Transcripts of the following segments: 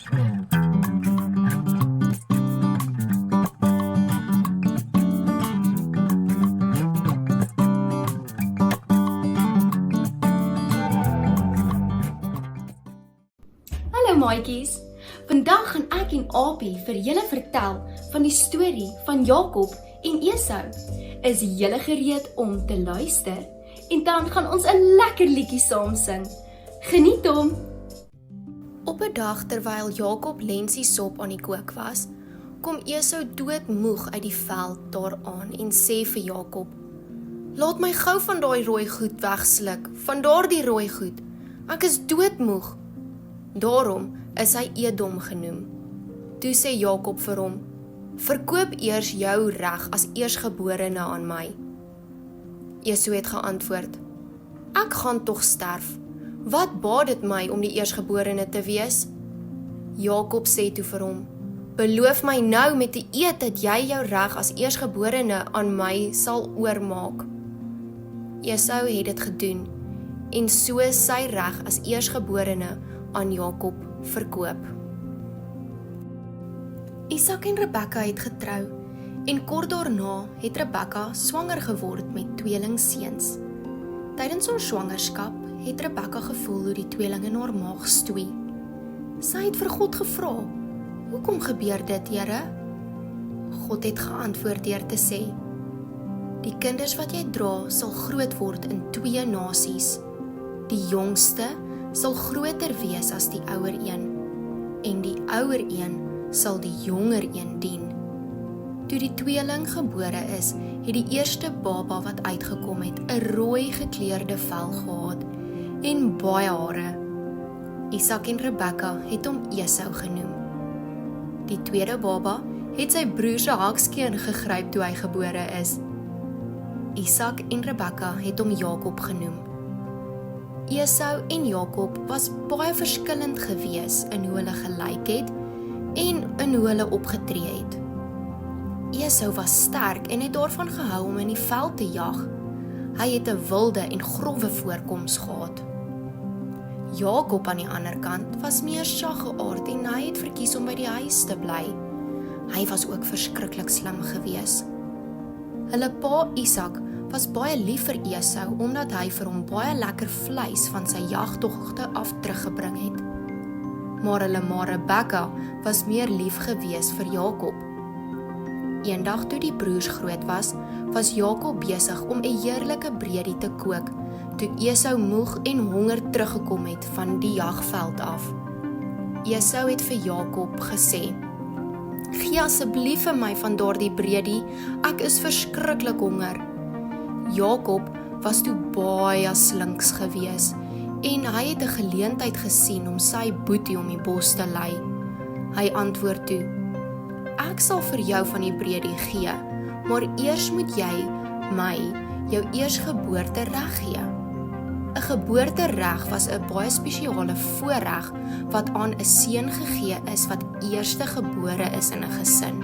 Hallo maatjies, vandag gaan ek en Apie vir julle vertel van die storie van Jakob en Esau. Is julle gereed om te luister? En dan gaan ons 'n lekker liedjie saam sing. Geniet hom! Op 'n dag terwyl Jakob lensie sop aan die kook was, kom Esau doodmoeg uit die veld daaraan en sê vir Jakob: "Laat my gou van daai rooi goed wegsluk, van daardie rooi goed. Ek is doodmoeg." Daarom is hy Edom genoem. Toe sê Jakob vir hom: "Verkoop eers jou reg as eersgeborene aan my." Esau het geantwoord: "Ek gaan tog sterf. Wat baat dit my om die eersgeborene te wees?" Jakob sê toe vir hom: "Beloof my nou met 'n eed dat jy jou reg as eersgeborene aan my sal oormaak." Esau het dit gedoen en so sy reg as eersgeborene aan Jakob verkoop. Isak en Rebekka het getrou en kort daarna het Rebekka swanger geword met tweelingseuns. Tydens haar swangerskap het Rebekka gevoel hoe die tweeling in haar maag stoei. Sy het vir God gevra: "Hoekom gebeur dit, Here?" God het geantwoord deur te sê: "Die kinders wat jy dra sal groot word in 2 nasies. Die jongste sal groter wees as die ouer een, en die ouer een sal die jonger een dien." Toe die tweeling gebore is, het die eerste baba wat uitgekom het 'n rooi gekleurde vel gehad en baie hare. Isak en Rebekka het hom Esau genoem. Die tweede baba het sy broer se hakskeen gegryp toe hy gebore is. Isak en Rebekka het hom Jakob genoem. Esau en Jakob was baie verskillend gewees in hoe hulle gelyk het en in hoe hulle opgetree het. Esau was sterk en het daarvan gehou om in die veld te jag. Hy het 'n wilde en growwe voorkoms gehad. Jakob aan die ander kant was meer saggeaard en hy het verkies om by die huis te bly. Hy was ook verskriklik slim gewees. Hulle pa Isak was baie lief vir Esau omdat hy vir hom baie lekker vleis van sy jagtogte af teruggebring het. Maar hulle ma Rebekka was meer lief gewees vir Jakob. Eendag toe die broers groot was Jakob besig om 'n heerlike breedie te kook, toe Esau moeg en honger teruggekom het van die jagveld af. Esau het vir Jakob gesê: "Gee asseblief vir my van daardie breedie, ek is verskriklik honger." Jakob was toe baie slinks gewees en hy het 'n geleentheid gesien om sy boetie om die bos te lei. Hy antwoord toe: "Ek sal vir jou van die breedie gee, maar eers moet jy my jou eersgeboorte reg gee." 'n Geboortereg was 'n baie spesiale voorreg wat aan 'n seun gegee is wat eerste gebore is in 'n gesin.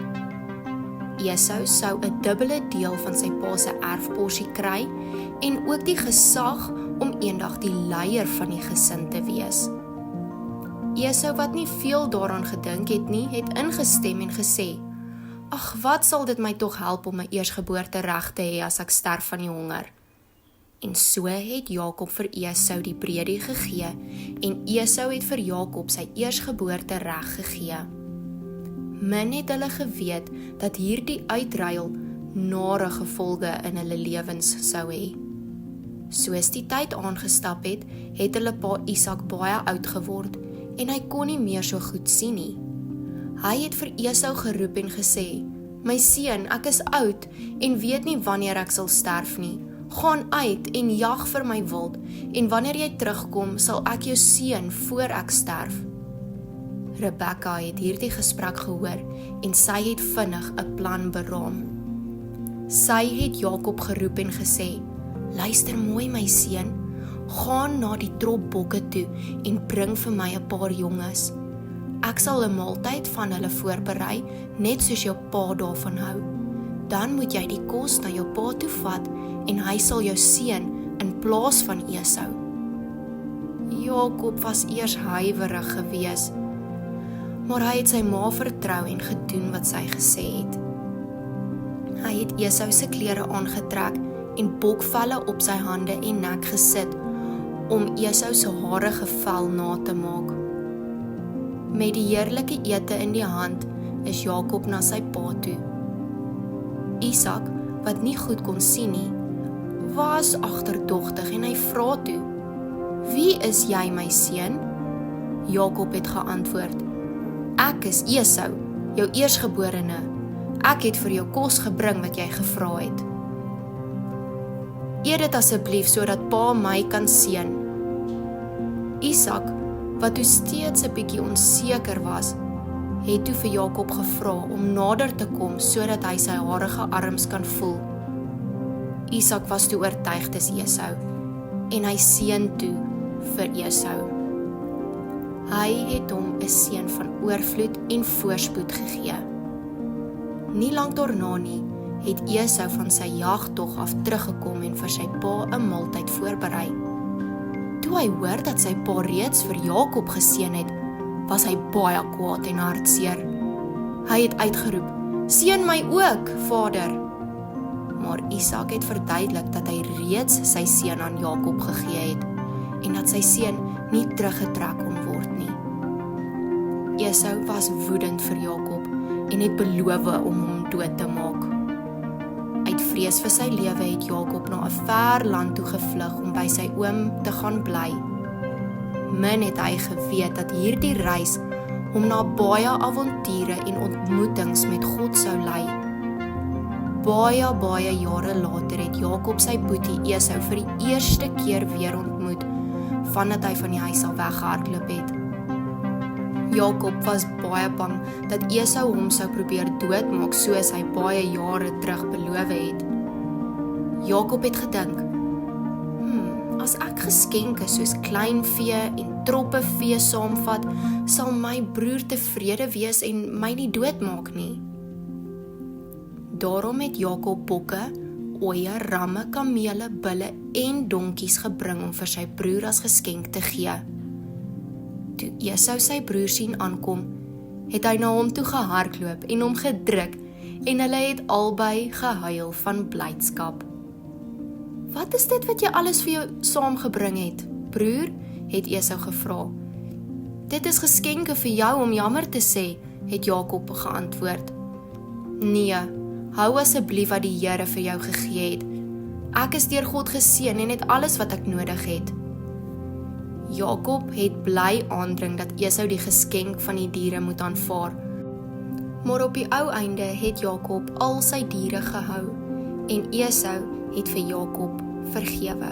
Esau sou 'n dubbele deel van sy pa se erfporsie kry en ook die gesag om eendag die leier van die gesin te wees. Esau, wat nie veel daaraan gedink het nie, het ingestem en gesê: "Ag, wat sal dit my tog help om 'n eersgeboortereg te hê as ek sterf van die honger?" En so het Jakob vir Esau die breedie gegee en Esau het vir Jakob sy eersgeboortereg gegee. Min het hulle geweet dat hierdie uitruil nare gevolge in hulle lewens sou hê. Soos die tyd aangestap het, het hulle pa Isak baie oud geword en hy kon nie meer so goed sien nie. Hy het vir Esau geroep en gesê: "My seun, ek is oud en weet nie wanneer ek sal sterf nie. Gaan uit en jag vir my wild, en wanneer jy terugkom, sal ek jou seën voor ek sterf." Rebekka het hierdie gesprek gehoor en sy het vinnig 'n plan beraam. Sy het Jakob geroep en gesê: "Luister mooi my seun, gaan na die trop bokke toe en bring vir my 'n paar jonges. Ek sal 'n maaltyd van hulle voorberei, net soos jou pa daarvan hou. Dan moet jy die kos na jou pa toe vat en hy sal jou seën in plaas van Esau." Jakob was eers huiwerig gewees. maar hy het sy ma vertrou en gedoen wat sy gesê het. Hy het Esau se klere aangetrek en bokvelle op sy hande en nek gesit, om Esau se harige vel na te maak. Met die heerlike ete in die hand, is Jakob na sy pa toe. Isak, wat nie goed kon sien nie, was agterdogtig en hy vra toe, "Wie is jy, my seun?" Jakob het geantwoord, "Ek is Esau, jou eersgeborene. Ek het vir jou kos gebring wat jy gevra het. Eet dit asseblief sodat pa my kan seën." Isak, wat toe steeds 'n bietjie onseker was, het toe vir Jakob gevra om nader te kom sodat hy sy harige arms kan voel. Isak was toe oortuig dis Esau en hy seën toe vir Esau. Hy het hom 'n seën van oorvloed en voorspoed gegee. Nie lank daarna nie, het Esau van sy jagtog af teruggekom en vir sy pa 'n maaltyd voorberei. Toe hy hoor dat sy pa reeds vir Jakob geseën het, was hy baie kwaad en hartseer. Hy het uitgeroep, "Seën my ook, vader." Maar Isak het verduidelik dat hy reeds sy seën aan Jakob gegee het en dat sy seën nie teruggetrek kon word nie. Esau was woedend vir Jakob en het beloof om hom dood te maak. Uit vrees vir sy lewe het Jakob na 'n ver land toe gevlug om by sy oom te gaan bly. Min het hy geweet dat hierdie reis hom na baie avonture en ontmoetings met God sou lei. Baie jare later het Jakob sy boetie Esau vir die eerste keer weer ontmoet, vandat hy van die huis af weggehardloop het. Jakob was baie bang dat Esau hom sou probeer doodmaak soos hy baie jare terug beloof het. Jakob het gedink, as ek geskenke soos kleinvee en troppe vee saamvat, sal my broer tevrede wees en my nie doodmaak nie. Daarom het Jakob bokke, ooe, ramme, kamele, bulle en donkies gebring om vir sy broer as geskenk te gee. Toe Esau sy broer sien aankom, het hy na hom toe gehardloop en hom gedruk en hulle het albei gehuil van blydskap. "Wat is dit wat jy alles vir jou saamgebring het, broer?" het Esau gevra. "Dit is geskenke vir jou om jammer te sê," het Jakob geantwoord. "Nee, hou asseblief wat die Here vir jou gegee het. Ek is deur God geseën en het alles wat ek nodig het." Jakob het bly aandring dat Esau die geskenk van die diere moet aanvaar. Maar op die ou einde het Jakob al sy diere gehou en Esau het vir Jakob vergewe.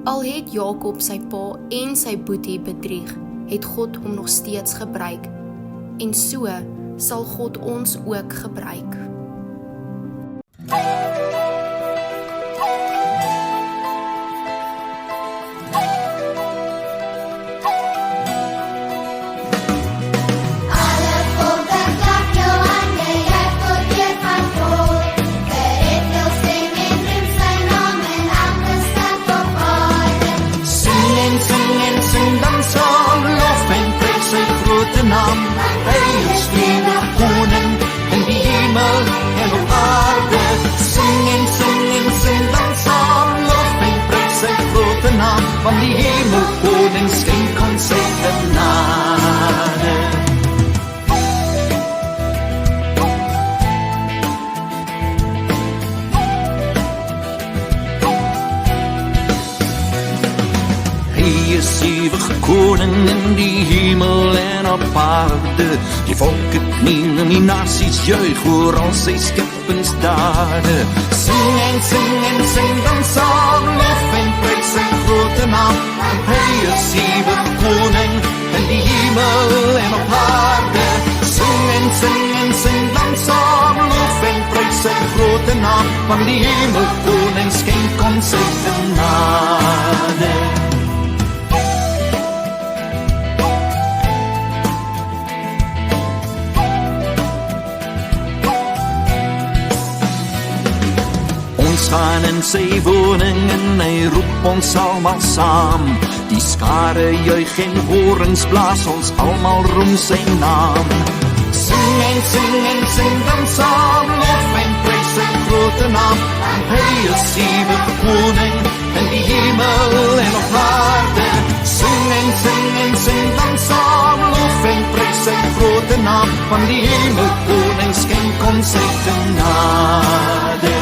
Al het Jakob sy pa en sy boetie bedrieg, het God hom nog steeds gebruik. En so sal God ons ook gebruik. Naam, hy is die koning in die hemel en op aarde. Sing en sing dan saam, lof en prys sy grote naam, want die hemelkoning skenk ons sy genade. Hy is ewige koning in die hemel en op aarde. Die volke kniel en die nasies juig oor al sy skeppingsdade. Sing en sing dan saam, lof en prys sy grote naam, want hy is ewige koning in die hemel en op aarde. Sing en sing dan saam, lof en prys sy grote naam, want die hemelkoning skenk ons sy genade. Ons gaan in sy woning en hy roep ons almal saam. Die skare juig en horings blaas, ons almal roem sy naam. Sing en sing en sing dan saam, lof en prys sy grote naam. Hy is ewige koning in die hemel en op aarde. Sing en sing dan saam, lof en prys sy grote naam. Van die hemel koning skenk ons sy genade.